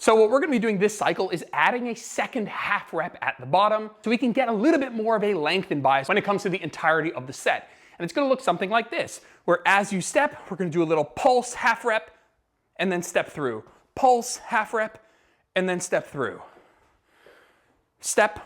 So what we're gonna be doing this cycle is adding a second half rep at the bottom so we can get a little bit more of a length and bias when it comes to the entirety of the set. And it's gonna look something like this, where as you step, we're gonna do a little pulse half rep and then step through. Pulse half rep and then step through. Step,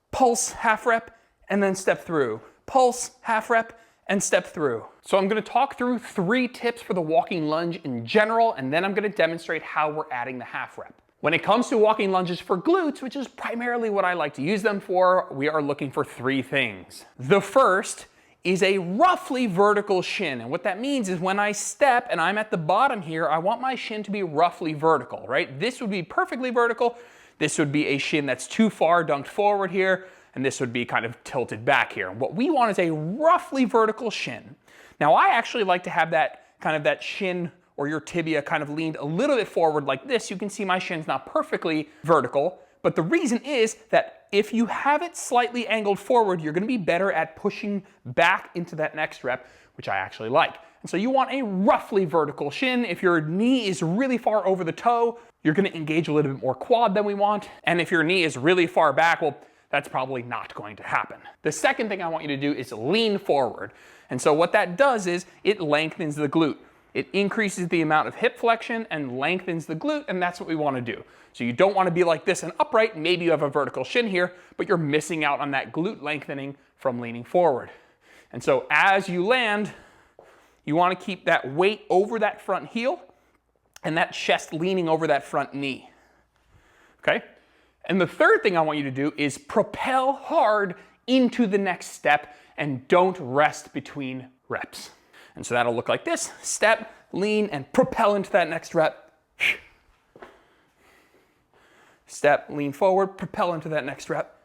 pulse half rep and then step through. Pulse half rep and step through. So I'm gonna talk through 3 tips for the walking lunge in general, and then I'm gonna demonstrate how we're adding the half rep. When it comes to walking lunges for glutes, which is primarily what I like to use them for, we are looking for 3 things. The first is a roughly vertical shin. And what that means is when I step and I'm at the bottom here, I want my shin to be roughly vertical, right? This would be perfectly vertical. This would be a shin that's too far dunked forward here, and this would be kind of tilted back here. What we want is a roughly vertical shin. Now I actually like to have that shin or your tibia kind of leaned a little bit forward like this. You can see my shin's not perfectly vertical, but the reason is that if you have it slightly angled forward, you're gonna be better at pushing back into that next rep, which I actually like. And so you want a roughly vertical shin. If your knee is really far over the toe, you're gonna engage a little bit more quad than we want. And if your knee is really far back, well, that's probably not going to happen. The second thing I want you to do is lean forward. And so what that does is it lengthens the glute. It increases the amount of hip flexion and lengthens the glute, and that's what we want to do. So you don't want to be like this and upright. Maybe you have a vertical shin here, but you're missing out on that glute lengthening from leaning forward. And so as you land, you want to keep that weight over that front heel and that chest leaning over that front knee. Okay? And the third thing I want you to do is propel hard into the next step and don't rest between reps. And so that'll look like this: step, lean, and propel into that next rep. Step, lean forward, propel into that next rep.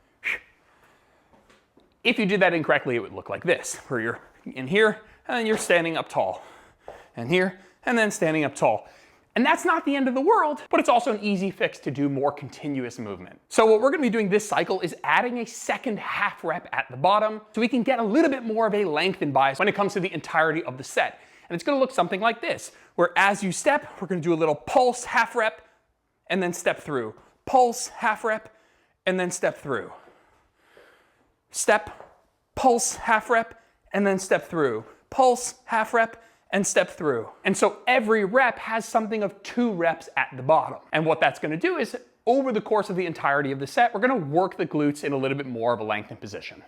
If you did that incorrectly, it would look like this, where you're in here, and then you're standing up tall. And here, and then standing up tall. And that's not the end of the world, but it's also an easy fix to do more continuous movement. So what we're gonna be doing this cycle is adding a second half rep at the bottom so we can get a little bit more of a length and bias when it comes to the entirety of the set. And it's gonna look something like this, where as you step, we're gonna do a little pulse half rep and then step through. Pulse half rep and then step through. Step, pulse half rep and then step through. Pulse half rep and step through. And so every rep has something of 2 reps at the bottom. And what that's gonna do is over the course of the entirety of the set, we're gonna work the glutes in a little bit more of a lengthened position.